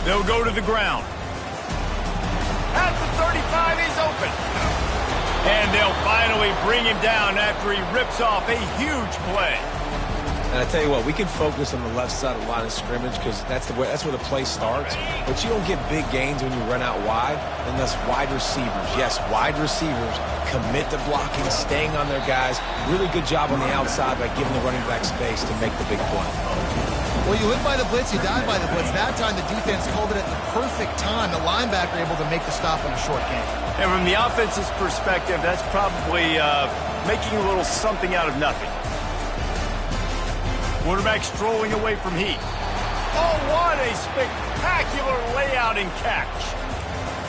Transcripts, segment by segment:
They'll go to the ground. At the 35, he's open. And they'll finally bring him down after he rips off a huge play. And I tell you what, we can focus on the left side of the line of scrimmage because that's where the play starts. But you don't get big gains when you run out wide unless wide receivers, yes, wide receivers commit to blocking, staying on their guys. Really good job on the outside by giving the running back space to make the big play. Well, you live by the blitz, you die by the blitz. That time the defense called it at the perfect time. The linebacker able to make the stop on a short game. And from the offense's perspective, that's probably making a little something out of nothing. Quarterback strolling away from heat. Oh, what a spectacular layout and catch.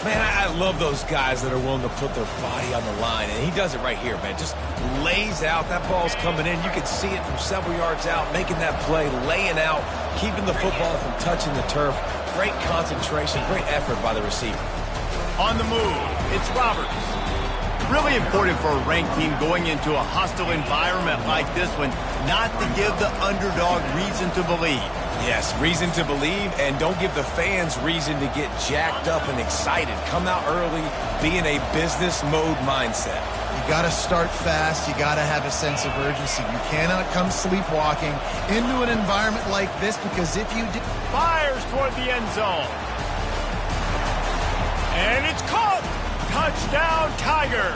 Man, I love those guys that are willing to put their body on the line, and he does it right here, man. Just lays out. That ball's coming in. You can see it from several yards out, making that play, laying out, keeping the football from touching the turf. Great concentration, great effort by the receiver. On the move, it's Roberts. Really important for a ranked team going into a hostile environment like this one, not to give the underdog reason to believe. Yes, reason to believe, and don't give the fans reason to get jacked up and excited. Come out early, be in a business mode mindset. You got to start fast. You got to have a sense of urgency. You cannot come sleepwalking into an environment like this because if you do... Fires toward the end zone. And it's caught. Touchdown, Tiger.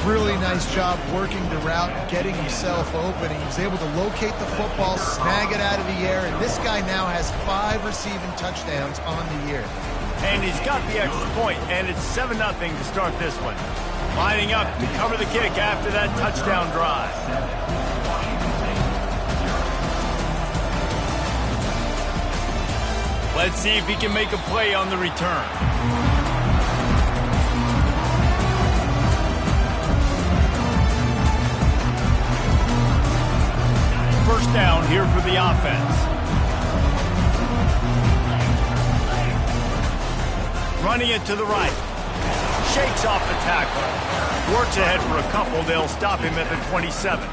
Really nice job working the route, getting himself open. He was able to locate the football, snag it out of the air, and this guy now has 5 receiving touchdowns on the year. And he's got the extra point, and it's 7-0 to start this one. Lining up to cover the kick after that touchdown drive. Let's see if he can make a play on the return. First down here for the offense. Running it to the right. Shakes off the tackle. Works ahead for a couple. They'll stop him at the 27.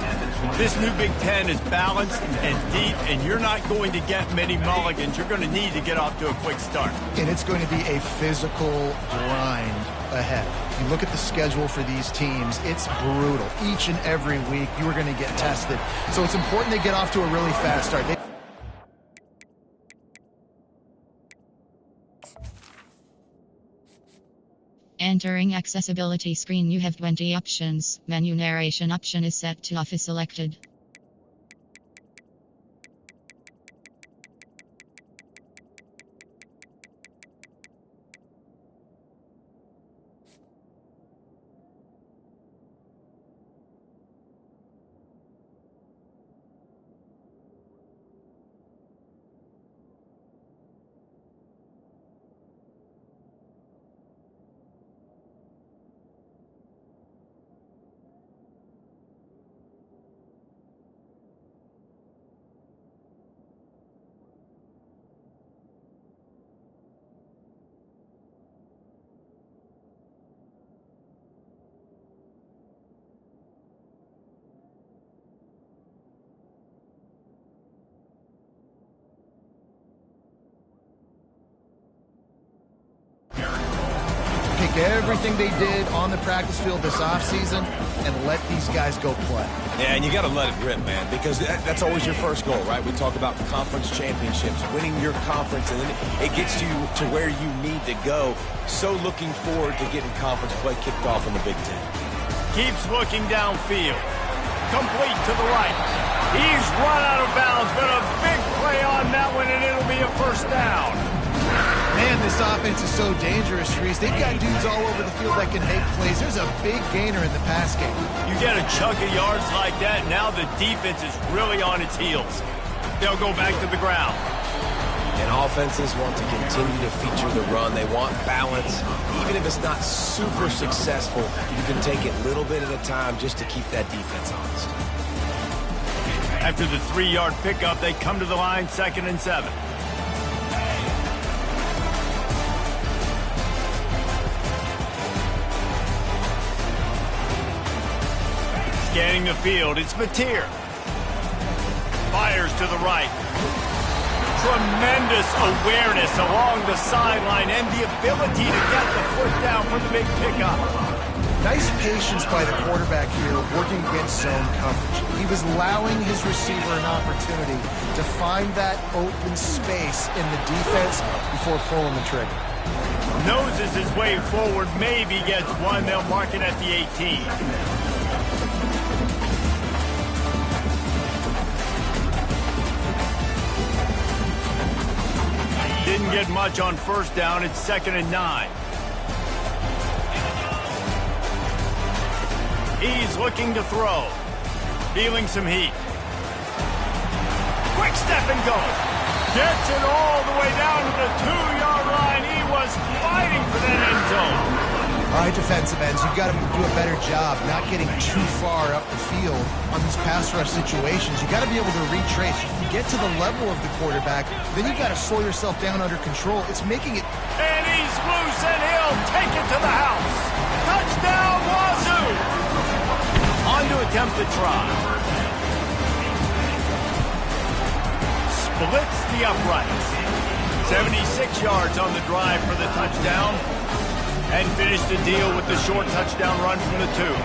This new Big Ten is balanced and deep, and you're not going to get many mulligans. You're going to need to get off to a quick start. And it's going to be a physical grind ahead. If you look at the schedule for these teams, it's brutal. Each and every week, you are going to get tested. So it's important they get off to a really fast start. Entering accessibility screen, you have 20 options. Menu narration option is set to off is selected. Everything they did on the practice field this offseason and let these guys go play. Yeah, and you got to let it rip, man, because that's always your first goal, right? We talk about conference championships, winning your conference, and then it gets you to where you need to go. So looking forward to getting conference play kicked off in the Big Ten. Keeps looking downfield. Complete to the right. He's run out of bounds, but a big play on that one, and it'll be a first down. Man, this offense is so dangerous, Reese. They've got dudes all over the field that can make plays. There's a big gainer in the pass game. You get a chunk of yards like that, now the defense is really on its heels. They'll go back to the ground. And offenses want to continue to feature the run. They want balance. Even if it's not super successful, you can take it little bit at a time just to keep that defense honest. After the 3-yard pickup, they come to the line, 2nd and 7. Scanning the field, it's Mateer. Fires to the right. Tremendous awareness along the sideline and the ability to get the foot down for the big pickup. Nice patience by the quarterback here working against zone coverage. He was allowing his receiver an opportunity to find that open space in the defense before pulling the trigger. Noses his way forward, maybe gets one. They'll mark it at the 18. Didn't get much on first down. It's 2nd and 9. He's looking to throw. Feeling some heat. Quick step and go. Gets it all the way down to the 2-yard line. He was fighting for that end zone. All right, defensive ends, you've got to do a better job not getting too far up the field on these pass rush situations. You've got to be able to retrace. You can get to the level of the quarterback, then you've got to slow yourself down under control. It's making it... And he's loose, and he'll take it to the house. Touchdown, Wazoo! On to attempt the try. Splits the uprights. 76 yards on the drive for the touchdown. And finished the deal with the short touchdown run from the 2.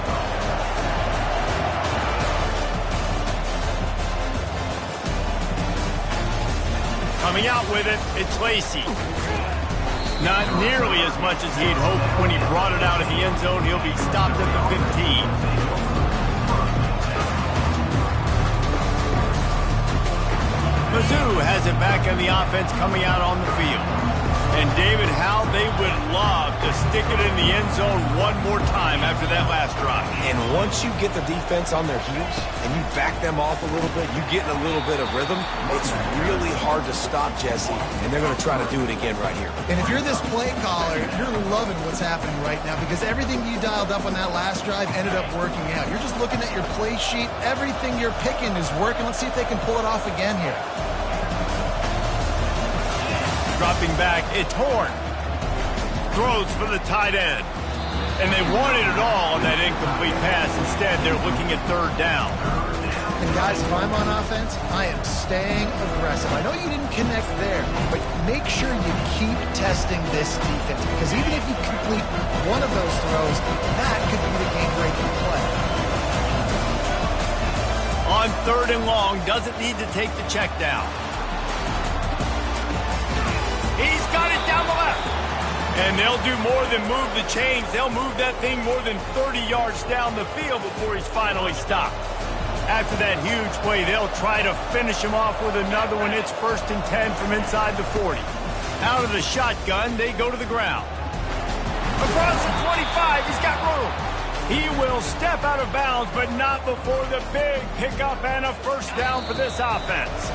Coming out with it, it's Lacey. Not nearly as much as he'd hoped when he brought it out of the end zone. He'll be stopped at the 15. Mizzou has it back in the offense coming out on the field. And David, how they would love to stick it in the end zone one more time after that last drive. And once you get the defense on their heels and you back them off a little bit, you get in a little bit of rhythm, it's really hard to stop Jesse, and they're going to try to do it again right here. And if you're this play caller, you're loving what's happening right now because everything you dialed up on that last drive ended up working out. You're just looking at your play sheet. Everything you're picking is working. Let's see if they can pull it off again here. Dropping back, it's Horn. Throws for the tight end. And they wanted it all on that incomplete pass. Instead, they're looking at 3rd down. And guys, if I'm on offense, I am staying aggressive. I know you didn't connect there, but make sure you keep testing this defense because even if you complete one of those throws, that could be the game-breaking play. On 3rd and long, doesn't need to take the check down. He's got it down the left. And they'll do more than move the chains. They'll move that thing more than 30 yards down the field before he's finally stopped. After that huge play, they'll try to finish him off with another one. It's 1st and 10 from inside the 40. Out of the shotgun, they go to the ground. Across the 25, he's got room. He will step out of bounds, but not before the big pickup and a 1st down for this offense.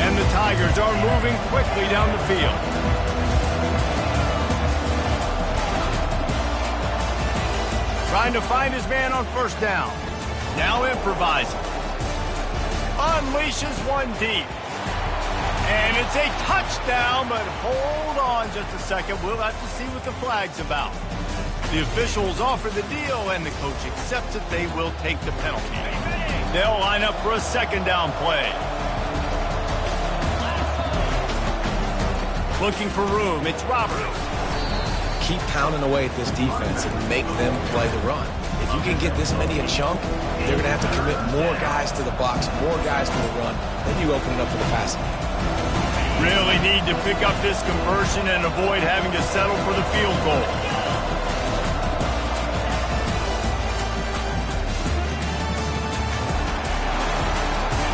And the Tigers are moving quickly down the field. Trying to find his man on 1st down. Now improvising. Unleashes one deep. And it's a touchdown, but hold on just a second. We'll have to see what the flag's about. The officials offer the deal, and the coach accepts it. They will take the penalty. They'll line up for a 2nd down play. Looking for room, it's Roberts. Keep pounding away at this defense and make them play the run. If you can get this many a chunk, they're going to have to commit more guys to the box, more guys to the run. Then you open it up for the passing. Really need to pick up this conversion and avoid having to settle for the field goal.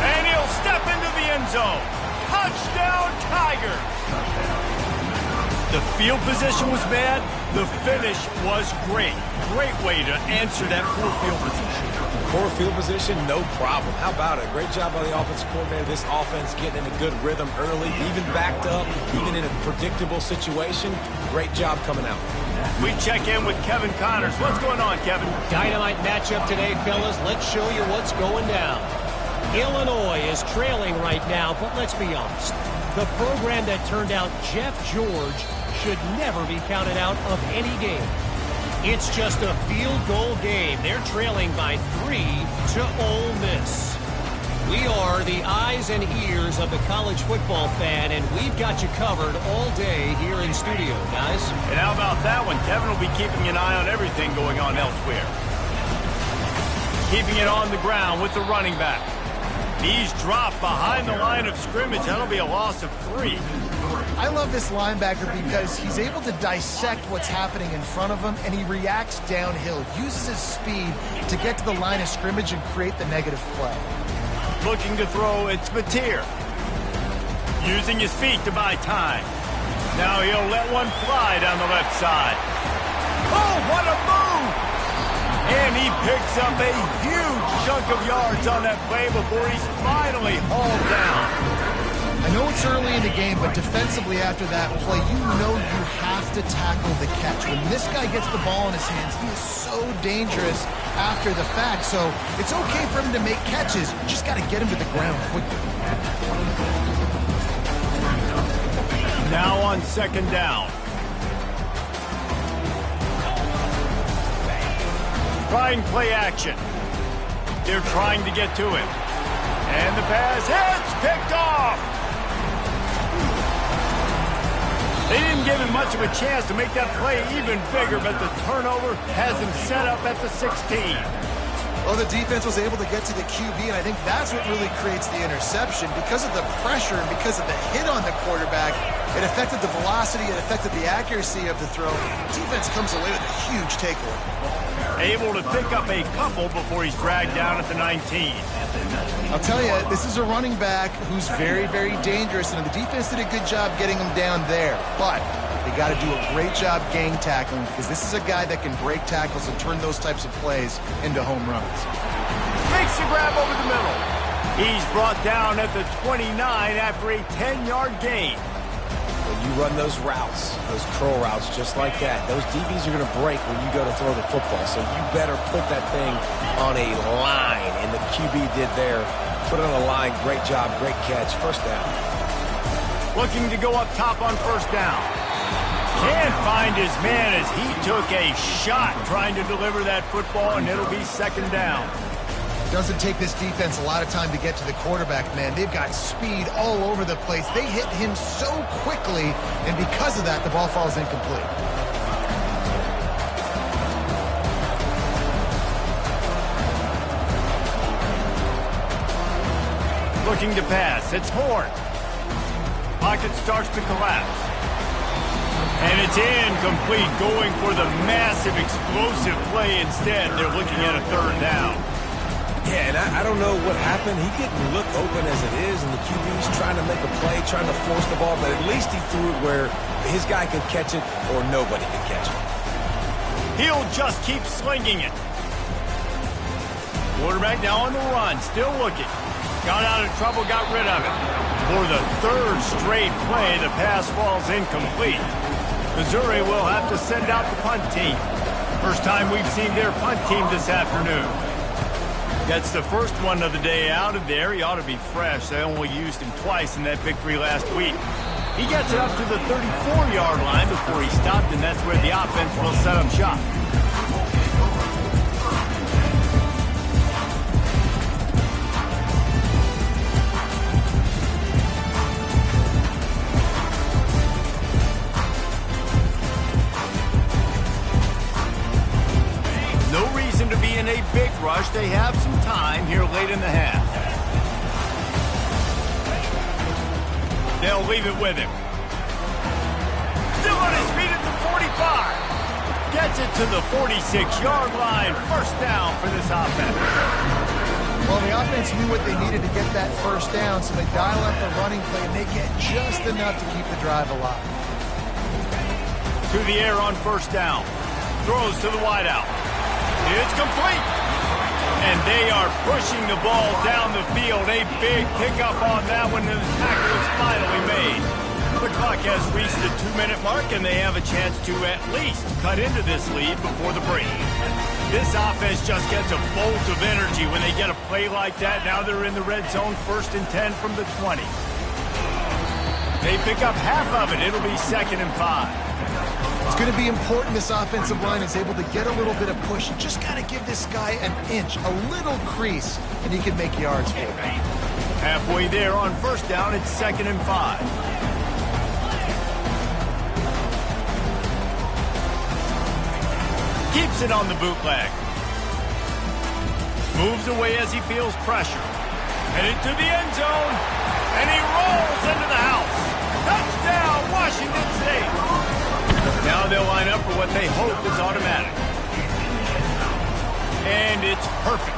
And he'll step into the end zone. Touchdown, Tigers! The field position was bad. The finish was great. Great way to answer that poor field position. Poor field position, no problem. How about it? Great job by the offensive coordinator. This offense getting in a good rhythm early, even backed up, even in a predictable situation. Great job coming out. We check in with Kevin Connors. What's going on, Kevin? Dynamite matchup today, fellas. Let's show you what's going down. Illinois is trailing right now, but let's be honest. The program that turned out Jeff George should never be counted out of any game. It's just a field goal game. They're trailing by 3 to Ole Miss. We are the eyes and ears of the college football fan, and we've got you covered all day here in studio, guys. And how about that one? Kevin will be keeping an eye on everything going on elsewhere. Keeping it on the ground with the running back. He's dropped behind the line of scrimmage. That'll be a loss of 3. I love this linebacker because he's able to dissect what's happening in front of him, and he reacts downhill, uses his speed to get to the line of scrimmage and create the negative play. Looking to throw, it's Mateer. Using his feet to buy time. Now he'll let one fly down the left side. Oh, what a move! And he picks up a huge chunk of yards on that play before he's finally hauled down. I know it's early in the game, but defensively after that play, you know you have to tackle the catch. When this guy gets the ball in his hands, he is so dangerous after the fact. So it's okay for him to make catches. You just got to get him to the ground quickly. Now on second down. Trying play action. They're trying to get to him. And the pass hits, picked off. They didn't give him much of a chance to make that play even bigger, but the turnover has him set up at the 16. Well, the defense was able to get to the QB, and I think that's what really creates the interception. Because of the pressure and because of the hit on the quarterback, it affected the velocity, it affected the accuracy of the throw. The defense comes away with a huge takeaway. Able to pick up a couple before he's dragged down at the 19. I'll tell you, this is a running back who's very, very dangerous, and the defense did a good job getting him down there. But they got to do a great job gang tackling because this is a guy that can break tackles and turn those types of plays into home runs. Makes the grab over the middle. He's brought down at the 29 after a 10-yard gain. When you run those routes, those curl routes just like that, those DBs are going to break when you go to throw the football. So you better put that thing on a line, and the QB did there. Put it on a line. Great job, great catch. First down. Looking to go up top on first down. Can't find his man as he took a shot trying to deliver that football, and it'll be second down. Doesn't take this defense a lot of time to get to the quarterback, man. They've got speed all over the place. They hit him so quickly, and because of that, the ball falls incomplete. Looking to pass. It's Horn. Pocket starts to collapse. And it's incomplete, going for the massive, explosive play instead. They're looking at a third down. Yeah, and I don't know what happened. He didn't look open as it is, and the QB's trying to make a play, trying to force the ball, but at least he threw it where his guy could catch it or nobody could catch it. He'll just keep slinging it. Quarterback now on the run, still looking. Got out of trouble, got rid of it. For the third straight play, the pass falls incomplete. Missouri will have to send out the punt team. First time we've seen their punt team this afternoon. That's the first one of the day out of there. He ought to be fresh. They only used him twice in that victory last week. He gets it up to the 34-yard line before he stopped, and that's where the offense will set up shop. A big rush. They have some time here late in the half. They'll leave it with him. Still on his feet at the 45. Gets it to the 46-yard line. First down for this offense. Well, the offense knew what they needed to get that first down, so they dial up the running play, and they get just enough to keep the drive alive. To the air on first down. Throws to the wideout. It's complete. And they are pushing the ball down the field. A big pickup on that one, and the tackle is finally made. The clock has reached the 2-minute mark, and they have a chance to at least cut into this lead before the break. This offense just gets a bolt of energy when they get a play like that. Now they're in the red zone, 1st and 10 from the 20. They pick up half of it. It'll be 2nd and 5. It's going to be important this offensive line is able to get a little bit of push. You just got to give this guy an inch, a little crease, and he can make yards for you. Halfway there on 1st down, it's 2nd and 5. Keeps it on the bootleg. Moves away as he feels pressure. Headed to the end zone, and he rolls into the house. Touchdown, Washington State. Now they'll line up for what they hope is automatic. And it's perfect.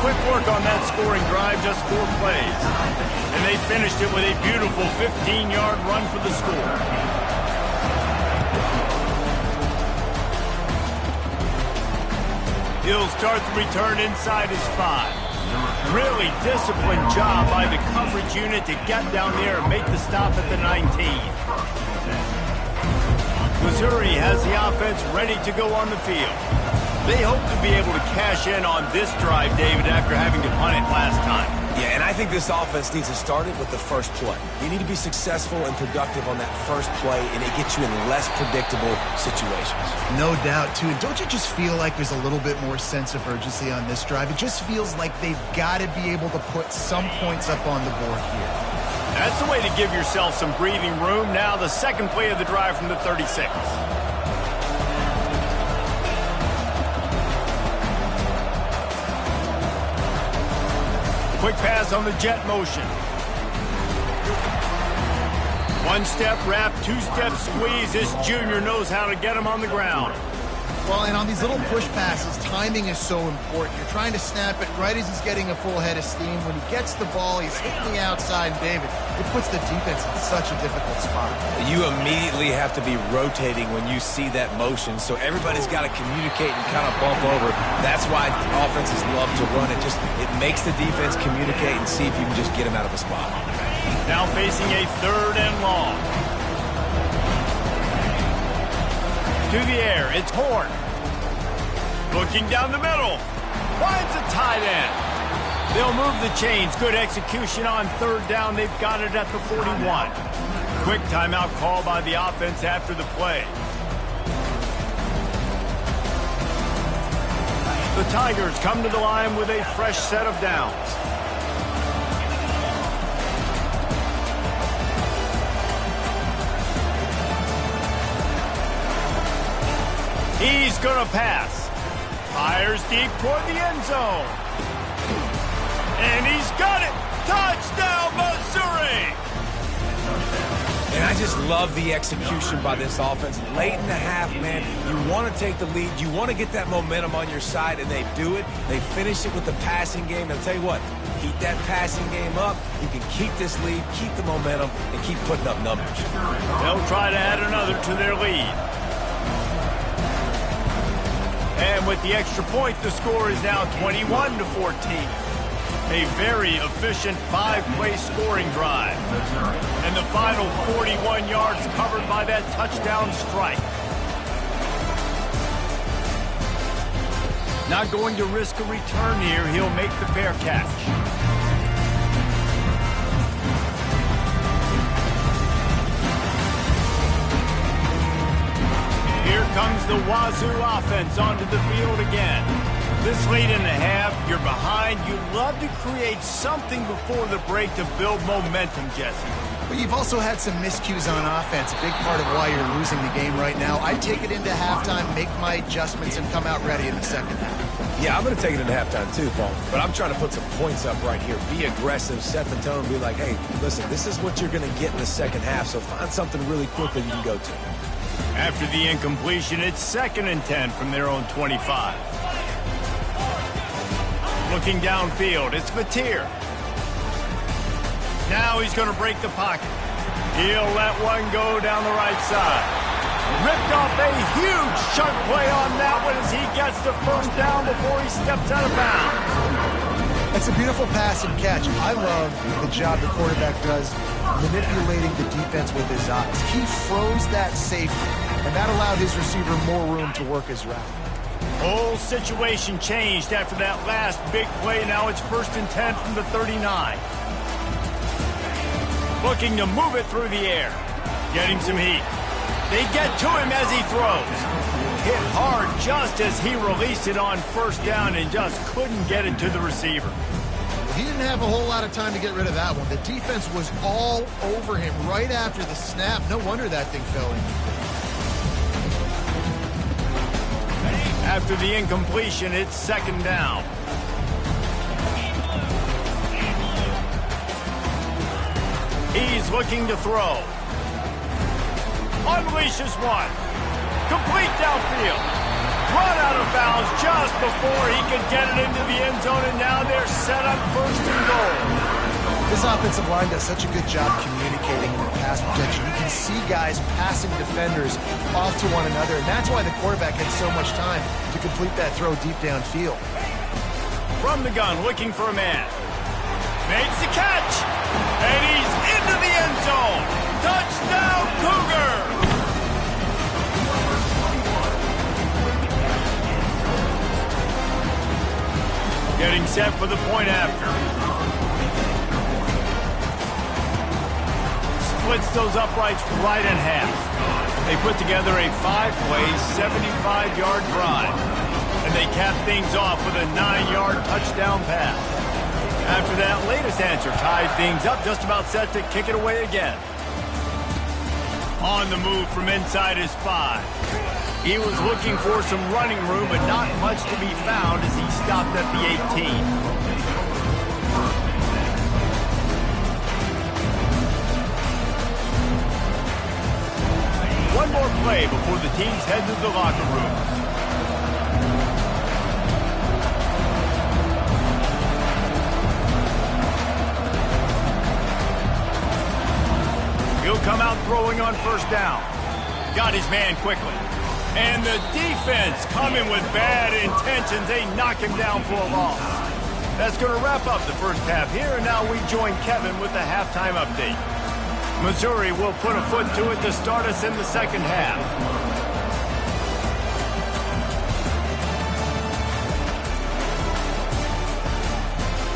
Quick work on that scoring drive, just 4 plays. And they finished it with a beautiful 15-yard run for the score. He'll start the return inside his 5. Really disciplined job by the coverage unit to get down there and make the stop at the 19. Missouri has the offense ready to go on the field. They hope to be able to cash in on this drive, David, after having to punt it last time. Yeah, and I think this offense needs to start it with the first play. You need to be successful and productive on that first play, and it gets you in less predictable situations. No doubt, too. And don't you just feel like there's a little bit more sense of urgency on this drive? It just feels like they've got to be able to put some points up on the board here. That's the way to give yourself some breathing room. Now the second play of the drive from the 36. Quick pass on the jet motion. 1-step wrap, 2-step squeeze. This junior knows how to get him on the ground. Well, and on these little push passes, timing is so important. You're trying to snap it right as he's getting a full head of steam. When he gets the ball, he's hitting the outside, David. It puts the defense in such a difficult spot. You immediately have to be rotating when you see that motion, so everybody's got to communicate and kind of bump over. That's why offenses love to run it. It makes the defense communicate and see if you can just get him out of a spot. Now facing a 3rd and long. To the air, it's Horn. Looking down the middle. Finds a tight end. They'll move the chains. Good execution on 3rd down. They've got it at the 41. Quick timeout call by the offense after the play. The Tigers come to the line with a fresh set of downs. He's going to pass. Fires deep toward the end zone. And he's got it. Touchdown, Missouri. And I just love the execution by this offense. Late in the half, man, you want to take the lead. You want to get that momentum on your side, and they do it. They finish it with the passing game. And I'll tell you what, keep that passing game up. You can keep this lead, keep the momentum, and keep putting up numbers. They'll try to add another to their lead. And with the extra point, the score is now 21-14. A very efficient 5-play scoring drive. And the final 41 yards covered by that touchdown strike. Not going to risk a return here. He'll make the fair catch. Here comes the Wazoo offense onto the field again. This late in the half, you're behind. You love to create something before the break to build momentum, Jesse. But you've also had some miscues on offense, a big part of why you're losing the game right now. I take it into halftime, make my adjustments, and come out ready in the second half. Yeah, I'm going to take it into halftime too, Paul. But I'm trying to put some points up right here. Be aggressive, set the tone, be like, hey, listen, this is what you're going to get in the second half, so find something really quick that you can go to. After the incompletion, it's 2nd and 10 from their own 25. Looking downfield, it's Mateer. Now he's going to break the pocket. He'll let one go down the right side. Ripped off a huge chunk play on that one as he gets the 1st down before he steps out of bounds. It's a beautiful pass and catch. I love the job the quarterback does manipulating the defense with his eyes. He froze that safety, and that allowed his receiver more room to work his route. Whole situation changed after that last big play. Now it's 1st and 10 from the 39. Looking to move it through the air. Getting some heat. They get to him as he throws. Hit hard just as he released it on first down and just couldn't get it to the receiver. He didn't have a whole lot of time to get rid of that one. The defense was all over him right after the snap. No wonder that thing fell in. After the incompletion, it's second down. He's looking to throw. Unleashes one. Complete downfield. Run out of bounds just before he could get it into the end zone, and now they're set up first and goal. This offensive line does such a good job communicating in their pass protection. You can see guys passing defenders off to one another, and that's why the quarterback had so much time to complete that throw deep downfield. From the gun, looking for a man. Makes the catch, and he's into the end zone. Touchdown, Cougar! Getting set for the point after. Splits those uprights right in half. They put together a 5-play, 75-yard drive. And they cap things off with a 9-yard touchdown pass. After that latest answer tied things up, just about set to kick it away again. On the move from inside his 5. He was looking for some running room, but not much to be found as he stopped at the 18. One more play before the teams head to the locker rooms. He'll come out throwing on first down. Got his man quickly. And the defense coming with bad intentions. They knock him down for a loss. That's going to wrap up the first half here, and now we join Kevin with the halftime update. Missouri will put a foot to it to start us in the second half.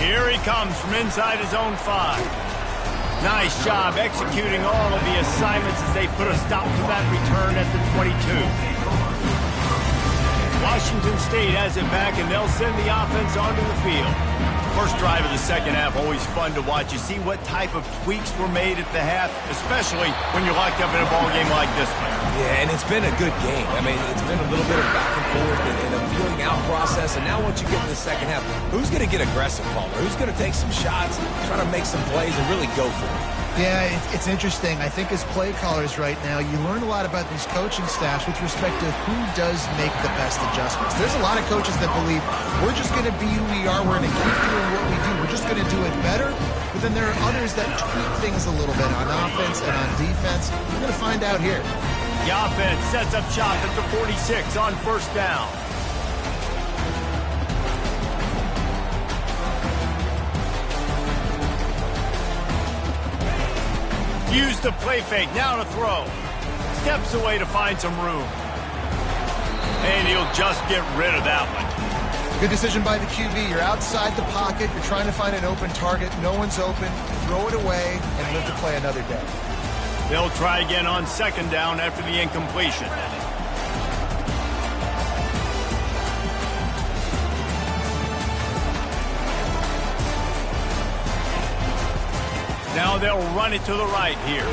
Here he comes from inside his own 5. Nice job executing all of the assignments as they put a stop to that return at the 22. Washington State has it back, and they'll send the offense onto the field. First drive of the second half, always fun to watch. You see what type of tweaks were made at the half, especially when you're locked up in a ball game like this one. Yeah, and it's been a good game. I mean, it's been a little bit of back and forth and a feeling out process. And now once you get to the second half, who's going to get aggressive, Palmer? Who's going to take some shots, try to make some plays, and really go for it? Yeah, it's interesting. I think as play callers right now, you learn a lot about these coaching staffs with respect to who does make the best adjustments. There's a lot of coaches that believe we're just going to be who we are. We're going to keep doing what we do. We're just going to do it better. But then there are others that tweak things a little bit on offense and on defense. We're going to find out here. The offense sets up shop at the 46 on first down. Use the play fake, now to throw. Steps away to find some room. And he'll just get rid of that one. Good decision by the QB. You're outside the pocket. You're trying to find an open target. No one's open. Throw it away and live to play another day. They'll try again on second down after the incompletion. Now they'll run it to the right here.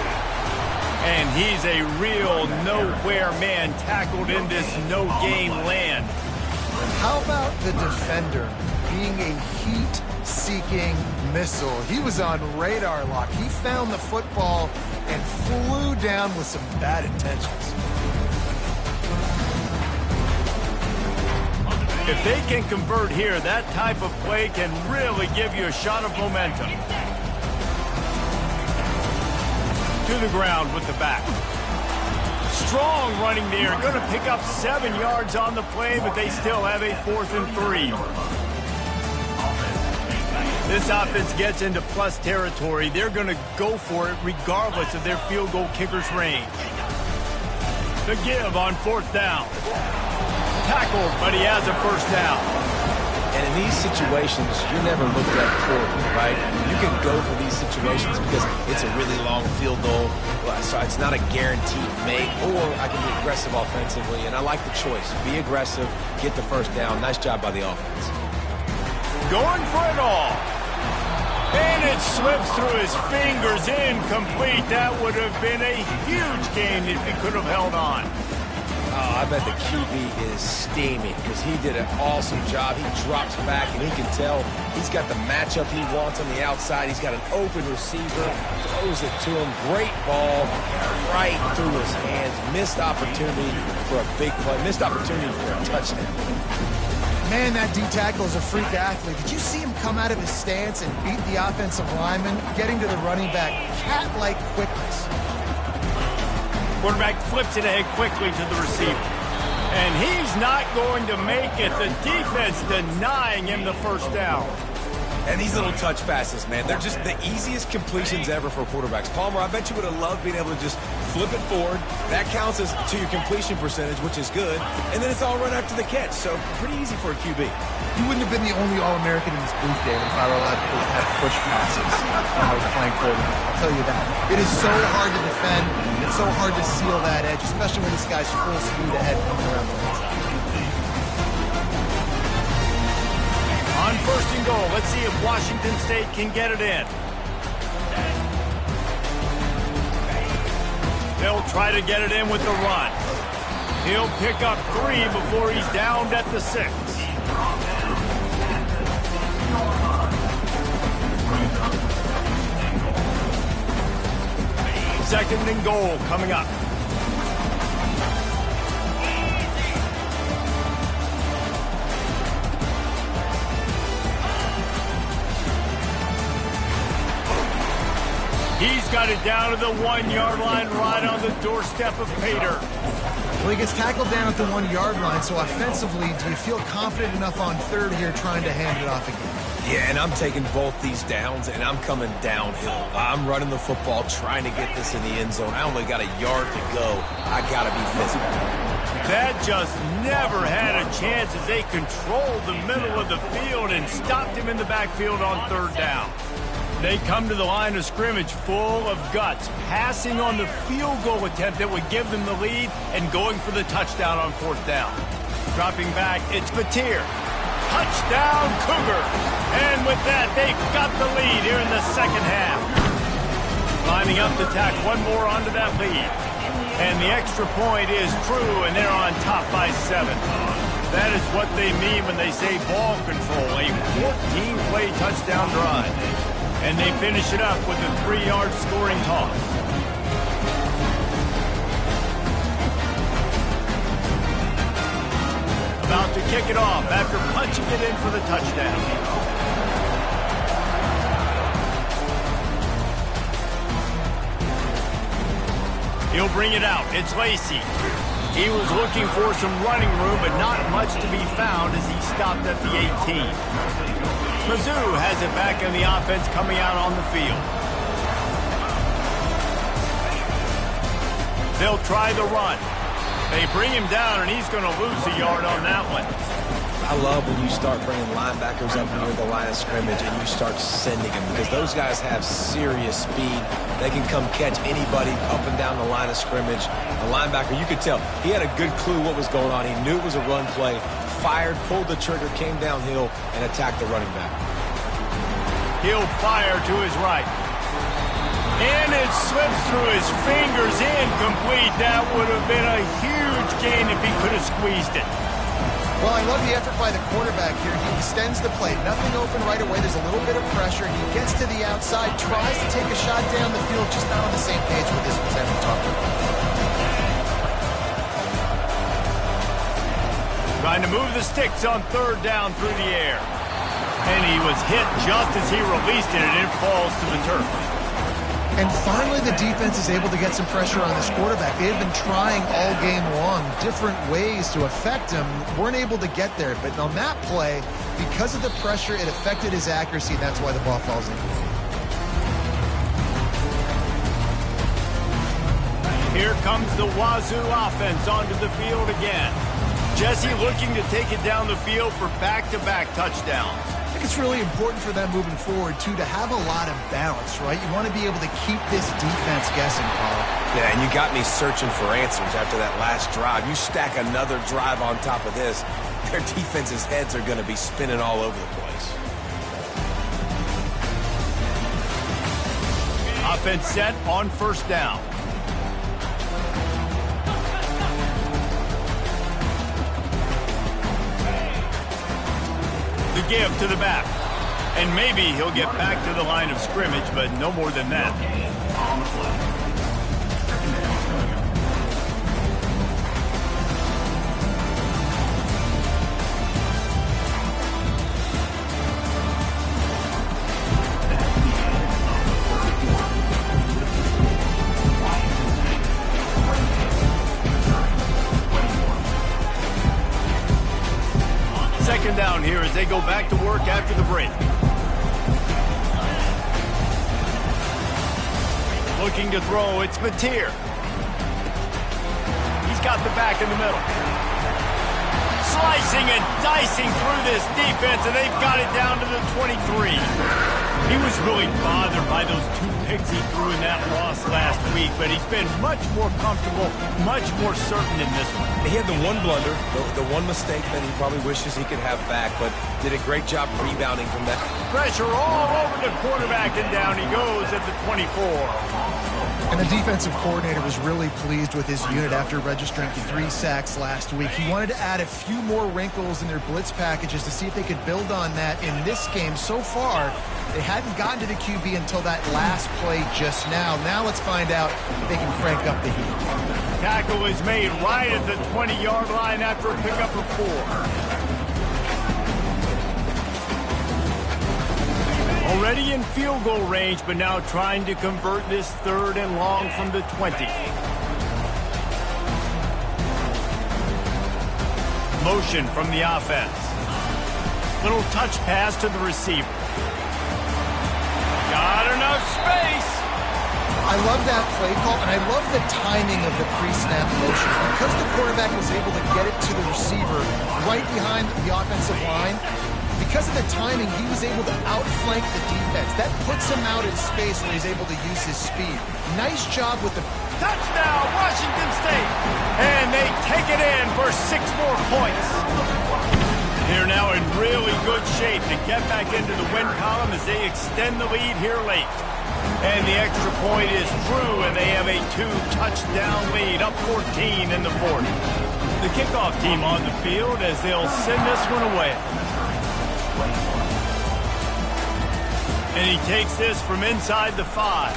And he's a real nowhere man tackled in this no-game land. How about the defender being a heat-seeking missile? He was on radar lock. He found the football and flew down with some bad intentions. If they can convert here, that type of play can really give you a shot of momentum. To the ground with the back. Strong running there. Going to pick up 7 yards on the play, but they still have a 4th and 3. This offense gets into plus territory. They're going to go for it regardless of their field goal kicker's range. The give on 4th down. Tackled, but he has a first down. And in these situations, you're never looked at poorly, right? You can go for these situations because it's a really long field goal, so it's not a guaranteed make, or I can be aggressive offensively, and I like the choice. Be aggressive, get the first down. Nice job by the offense. Going for it all. And it slips through his fingers, incomplete. That would have been a huge gain if he could have held on. Oh, I bet the QB is steaming because he did an awesome job. He drops back, and he can tell he's got the matchup he wants on the outside. He's got an open receiver, throws it to him. Great ball right through his hands. Missed opportunity for a big play. Missed opportunity for a touchdown. Man, that D-tackle is a freak athlete. Did you see him come out of his stance and beat the offensive lineman, getting to the running back? Cat-like quickness. Quarterback flips it ahead quickly to the receiver. And he's not going to make it. The defense denying him the first down. And these little touch passes, man, they're just the easiest completions ever for quarterbacks. Palmer, I bet you would have loved being able to just flip it forward. That counts as to your completion percentage, which is good. And then it's all run after the catch. So pretty easy for a QB. You wouldn't have been the only All-American in this booth, David, if I were allowed to have push passes when I was playing quarterback. I'll tell you that. It is so hard to defend. It's so hard to seal that edge, especially when this guy's full speed ahead coming around the outside. On first and goal, let's see if Washington State can get it in. They'll try to get it in with the run. He'll pick up 3 before he's downed at the 6. Second and goal coming up. He's got it down to the 1-yard line right on the doorstep of Pater. Well, he gets tackled down at the 1-yard line, so offensively, do you feel confident enough on third here trying to hand it off again? Yeah, and I'm taking both these downs, and I'm coming downhill. I'm running the football, trying to get this in the end zone. I only got a yard to go. I got to be physical. That just never had a chance as they controlled the middle of the field and stopped him in the backfield on third down. They come to the line of scrimmage full of guts, passing on the field goal attempt that would give them the lead and going for the touchdown on fourth down. Dropping back, it's Batir. Touchdown, Cougar. And with that, they've got the lead here in the second half. Lining up to tack one more onto that lead. And the extra point is true, and they're on top by 7. That is what they mean when they say ball control, a 14-play touchdown drive. And they finish it up with a 3-yard scoring toss. About to kick it off after punching it in for the touchdown. He'll bring it out. It's Lacey. He was looking for some running room, but not much to be found as he stopped at the 18. Mizzou has it back in the offense coming out on the field. They'll try the run. They bring him down, and he's going to lose a yard on that one. I love when you start bringing linebackers up near the line of scrimmage and you start sending them because those guys have serious speed. They can come catch anybody up and down the line of scrimmage. The linebacker, you could tell, he had a good clue what was going on. He knew it was a run play, fired, pulled the trigger, came downhill, and attacked the running back. He'll fire to his right. And it slips through his fingers, incomplete. That would have been a huge gain if he could have squeezed it. Well, I love the effort by the quarterback here. He extends the play. Nothing open right away. There's a little bit of pressure. He gets to the outside, tries to take a shot down the field, just not on the same page with his intended target. Trying to move the sticks on third down through the air. And he was hit just as he released it, and it falls to the turf. And finally, the defense is able to get some pressure on this quarterback. They have been trying all game long different ways to affect him. Weren't able to get there. But on that play, because of the pressure, it affected his accuracy. That's why the ball falls in. Here comes the Wazoo offense onto the field again. Jesse looking to take it down the field for back-to-back touchdowns. I think it's really important for them moving forward, too, to have a lot of balance, right? You want to be able to keep this defense guessing, Carl. Yeah, and you got me searching for answers after that last drive. You stack another drive on top of this, their defense's heads are going to be spinning all over the place. Offense set on first down. The give to the back. And maybe he'll get back to the line of scrimmage, but no more than that. Second down here as they go back to work after the break. Looking to throw, it's Mateer. He's got the back in the middle. Slicing and dicing through this defense, and they've got it down to the 23. He was really bothered by those 2 picks he threw in that loss last week, but he's been much more comfortable, much more certain in this one. He had the one blunder, the one mistake that he probably wishes he could have back, but did a great job rebounding from that. Pressure all over the quarterback, and down he goes at the 24. And the defensive coordinator was really pleased with his unit after registering 3 sacks last week. He wanted to add a few more wrinkles in their blitz packages to see if they could build on that in this game. So far, they hadn't gotten to the QB until that last play just now. Now let's find out if they can crank up the heat. Tackle is made right at the 20-yard line after a pickup of 4. Already in field goal range, but now trying to convert this 3rd and long from the 20. Motion from the offense. Little touch pass to the receiver. Got enough space. I love that play call, and I love the timing of the pre-snap motion. Because the quarterback was able to get it to the receiver right behind the offensive line, because of the timing, he was able to outflank the defense. That puts him out in space where he's able to use his speed. Nice job with the touchdown, Washington State. And they take it in for 6 more points. They're now in really good shape to get back into the win column as they extend the lead here late. And the extra point is true, and they have a 2-touchdown lead, up 14 in the 4th. The kickoff team on the field as they'll send this one away. And he takes this from inside the 5.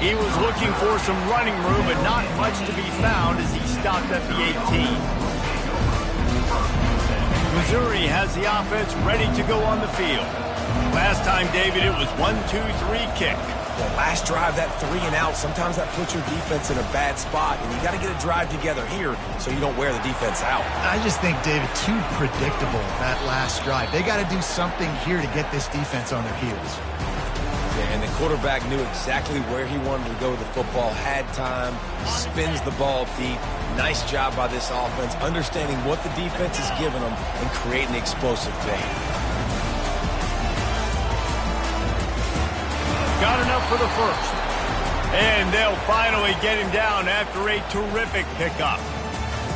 He was looking for some running room, but not much to be found as he stopped at the 18. Missouri has the offense ready to go on the field. Last time, David, it was 1-2-3 kick. Well, last drive, that 3 and out, sometimes that puts your defense in a bad spot, and you got to get a drive together here so you don't wear the defense out. I just think, David, too predictable, that last drive. They got to do something here to get this defense on their heels. Yeah, and the quarterback knew exactly where he wanted to go with the football, had time, spins the ball deep. Nice job by this offense, understanding what the defense is giving them and creating the explosive play. Got enough for the first. And they'll finally get him down after a terrific pickup.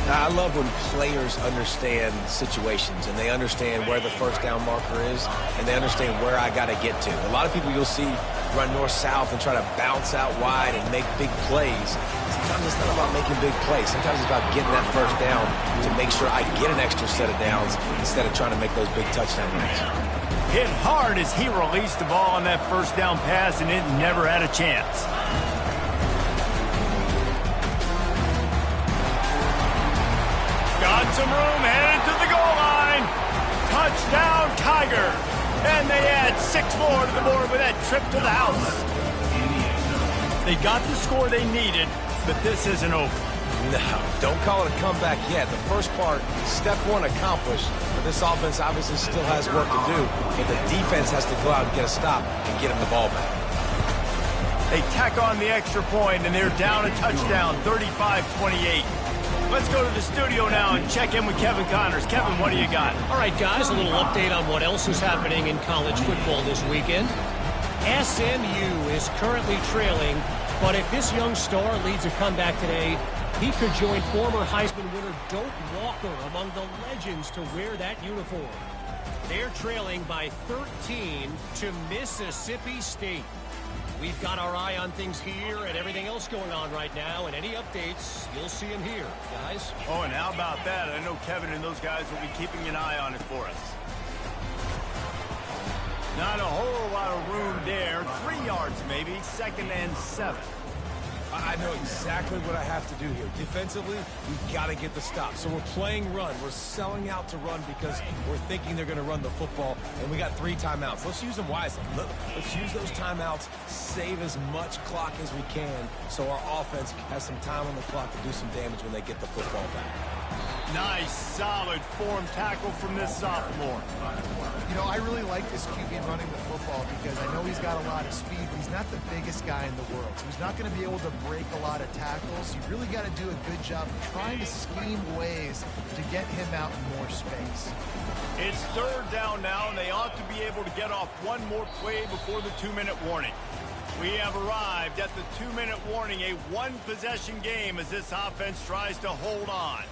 Now, I love when players understand situations and they understand where the first down marker is and they understand where I got to get to. A lot of people you'll see run north-south and try to bounce out wide and make big plays. Sometimes it's not about making big plays. Sometimes it's about getting that first down to make sure I get an extra set of downs instead of trying to make those big touchdown runs. Hit hard as he released the ball on that first down pass, and it never had a chance. Got some room, headed to the goal line. Touchdown, Tiger. And they add 6 more to the board with that trip to the house. They got the score they needed, but this isn't over. No, don't call it a comeback yet. The first part, step 1 accomplished. But this offense obviously still has work to do. But the defense has to go out and get a stop and get him the ball back. They tack on the extra point, and they're down a touchdown, 35-28. Let's go to the studio now and check in with Kevin Connors. Kevin, what do you got? All right, guys, a little update on what else is happening in college football this weekend. SMU is currently trailing, but if this young star leads a comeback today, he could join former Heisman winner Doak Walker among the legends to wear that uniform. They're trailing by 13 to Mississippi State. We've got our eye on things here and everything else going on right now, and any updates, you'll see them here, guys. Oh, and how about that? I know Kevin and those guys will be keeping an eye on it for us. Not a whole lot of room there. 3 yards maybe, 2nd and 7. I know exactly what I have to do here. Defensively, we've got to get the stop. So we're playing run. We're selling out to run because we're thinking they're going to run the football, and we got 3 timeouts. Let's use them wisely. Let's use those timeouts, save as much clock as we can so our offense has some time on the clock to do some damage when they get the football back. Nice, solid form tackle from this sophomore. You know, I really like this QB running the football because I know he's got a lot of speed, but he's not the biggest guy in the world. So he's not going to be able to break a lot of tackles. You really got to do a good job of trying to scheme ways to get him out in more space. It's 3rd down now, and they ought to be able to get off one more play before the 2-minute warning. We have arrived at the 2-minute warning, a one-possession game as this offense tries to hold on.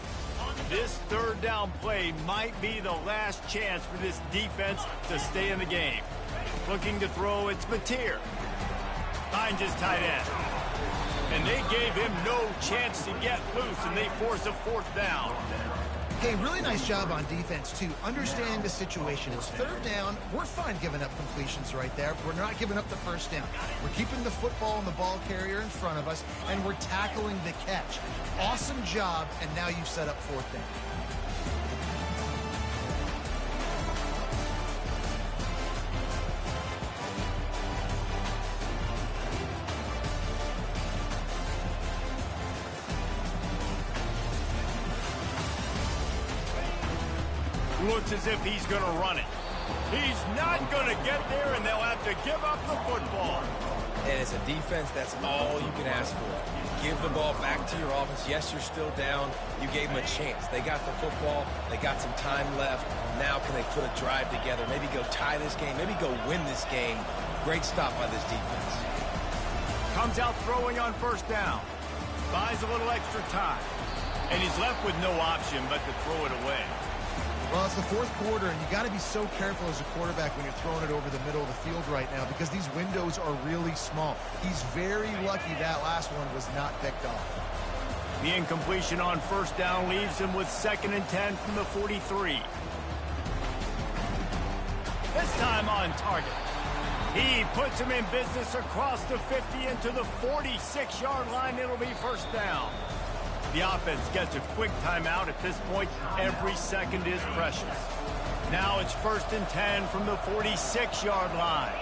This 3rd down play might be the last chance for this defense to stay in the game. Looking to throw, it's Mateer. Finds his tight end. And they gave him no chance to get loose, and they force a 4th down. Hey, really nice job on defense, too. Understanding the situation. It's 3rd down. We're fine giving up completions right there. We're not giving up the 1st down. We're keeping the football and the ball carrier in front of us, and we're tackling the catch. Awesome job, and now you've set up 4th down. Looks as if he's going to run it. He's not going to get there, and they'll have to give up the football. And as a defense, that's all you can ask for. Give the ball back to your offense. Yes, you're still down. You gave them a chance. They got the football. They got some time left. Now can they put a drive together? Maybe go tie this game. Maybe go win this game. Great stop by this defense. Comes out throwing on 1st down. Buys a little extra time. And he's left with no option but to throw it away. Well, it's the 4th quarter, and you got to be so careful as a quarterback when you're throwing it over the middle of the field right now because these windows are really small. He's very lucky that last one was not picked off. The incompletion on 1st down leaves him with 2nd and 10 from the 43. This time on target. He puts him in business across the 50 into the 46-yard line. It'll be 1st down. The offense gets a quick timeout. At this point, every second is precious. Now it's 1st and 10 from the 46-yard line.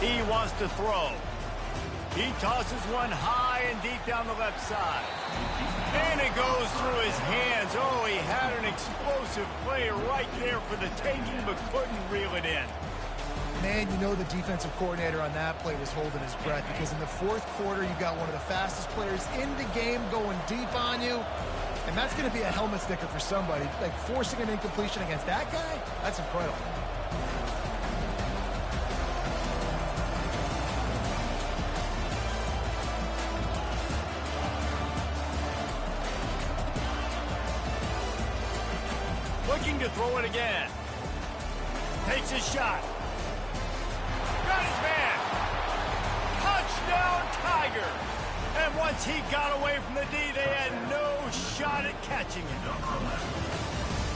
He wants to throw. He tosses one high and deep down the left side. And it goes through his hands. Oh, he had an explosive play right there for the taking, but couldn't reel it in. Man, you know the defensive coordinator on that play was holding his breath because in the 4th quarter, you got one of the fastest players in the game going deep on you. And that's going to be a helmet sticker for somebody. Like forcing an incompletion against that guy, that's incredible. Looking to throw it again. Takes a shot. Got his man. Touchdown, Tiger. And once he got away from the D, they had no shot at catching him.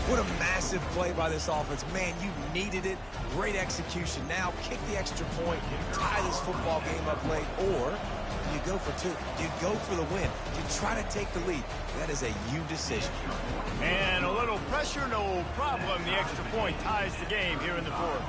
What a massive play by this offense. Man, you needed it. Great execution. Now kick the extra point, tie this football game up late, or you go for 2. You go for the win. You try to take the lead. That is a you decision. And a little pressure, no problem. The extra point ties the game here in the 4th.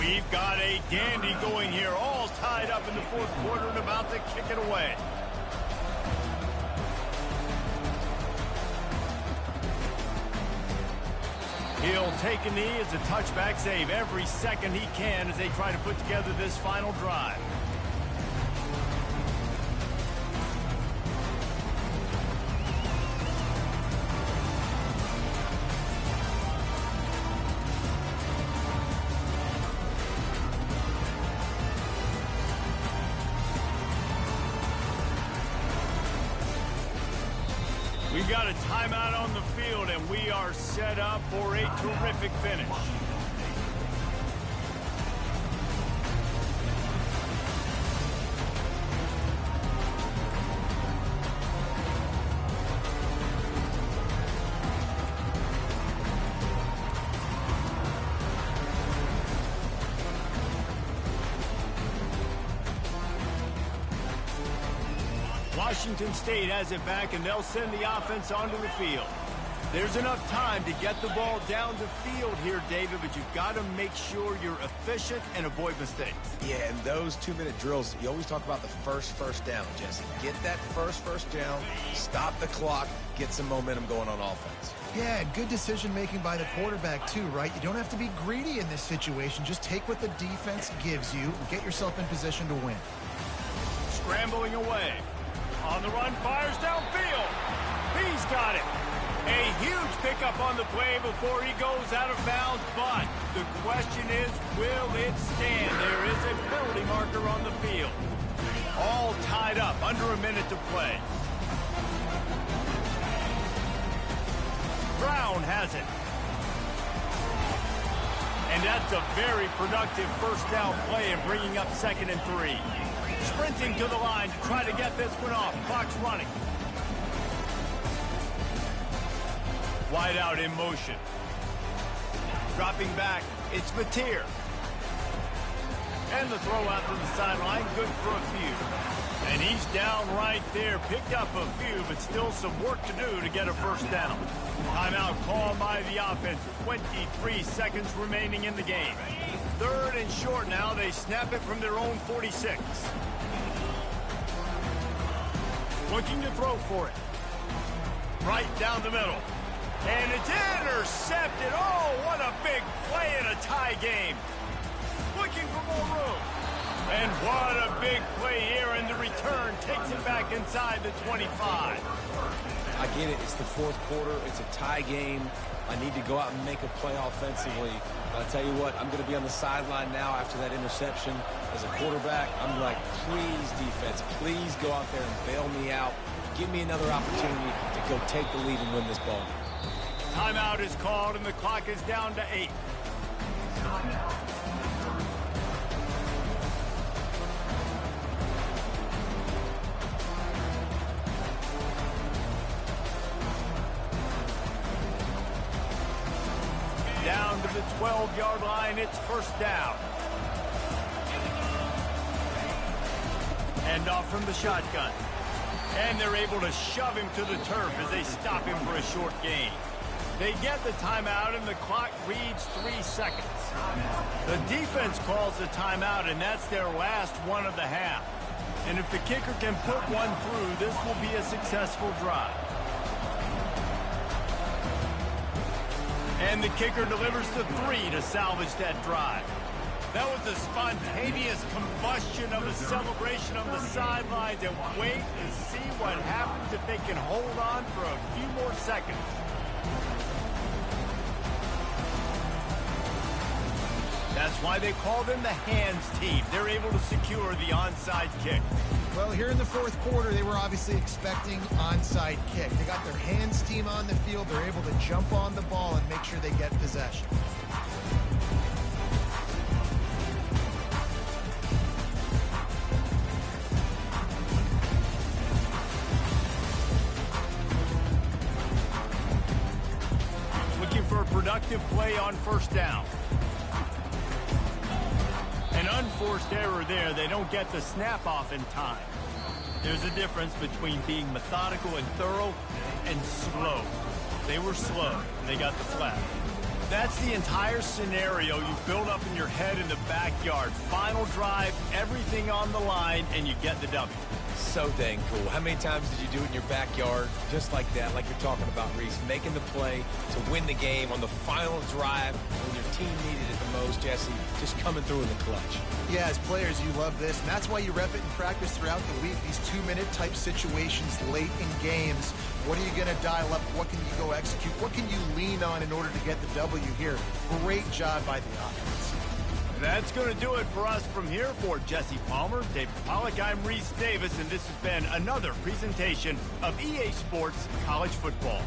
We've got a dandy going here, all tied up in the fourth quarter and about to kick it away. He'll take a knee. It's a touchback save every second he can as they try to put together this final drive. We've got a timeout on the field, and we are set up for a terrific finish. Washington State has it back, and they'll send the offense onto the field. There's enough time to get the ball down the field here, David, but you've got to make sure you're efficient and avoid mistakes. Yeah, and those 2-minute drills, you always talk about the first down, Jesse. Get that first down, stop the clock, get some momentum going on offense. Yeah, good decision-making by the quarterback, too, right? You don't have to be greedy in this situation. Just take what the defense gives you and get yourself in position to win. Scrambling away. On the run, fires downfield. He's got it. A huge pickup on the play before he goes out of bounds, but the question is, will it stand? There is a penalty marker on the field. All tied up, under a minute to play. Brown has it. And that's a very productive first down play and bringing up 2nd and 3. Sprinting to the line to try to get this one off. Clock's running. Wide out in motion. Dropping back, it's Mateer. And the throw out to the sideline, good for a few. And he's down right there. Picked up a few, but still some work to do to get a first down. Timeout called by the offense. 23 seconds remaining in the game. 3rd and short now. They snap it from their own 46. Looking to throw for it. Right down the middle. And it's intercepted. Oh, what a big play in a tie game. Looking for more room. And what a big play here, and the return takes it back inside the 25. I get it. It's the fourth quarter. It's a tie game. I need to go out and make a play offensively. But I'll tell you what, I'm going to be on the sideline now after that interception. As a quarterback, I'm like, please, defense, please go out there and bail me out. Give me another opportunity to go take the lead and win this ball game. Timeout is called, and the clock is down to 8. Down to the 12-yard line, it's first down. And off from the shotgun. And they're able to shove him to the turf as they stop him for a short gain. They get the timeout, and the clock reads 3 seconds. The defense calls the timeout, and that's their last one of the half. And if the kicker can put one through, this will be a successful drive. And the kicker delivers the 3 to salvage that drive. That was a spontaneous combustion of a celebration on the sidelines, and wait to see what happens if they can hold on for a few more seconds. That's why they call them the hands team. They're able to secure the onside kick. Well, here in the fourth quarter, they were obviously expecting onside kick. They got their hands team on the field. They're able to jump on the ball and make sure they get possession. Looking for a productive play on first down. An unforced error there. They don't get the snap off in time. There's a difference between being methodical and thorough and slow. They were slow, and they got the flag. That's the entire scenario you build up in your head in the backyard. Final drive, everything on the line, and you get the W. So dang cool. How many times did you do it in your backyard just like that, like you're talking about, Reese, making the play to win the game on the final drive when your team needed it the most, Jesse, just coming through in the clutch. Yeah, as players, you love this, and that's why you rep it in practice throughout the week, these 2-minute type situations late in games. What are you going to dial up? What can you go execute? What can you lean on in order to get the W here? Great job by the offense. That's going to do it for us from here. For Jesse Palmer, David Pollack, I'm Reese Davis, and this has been another presentation of EA Sports College Football.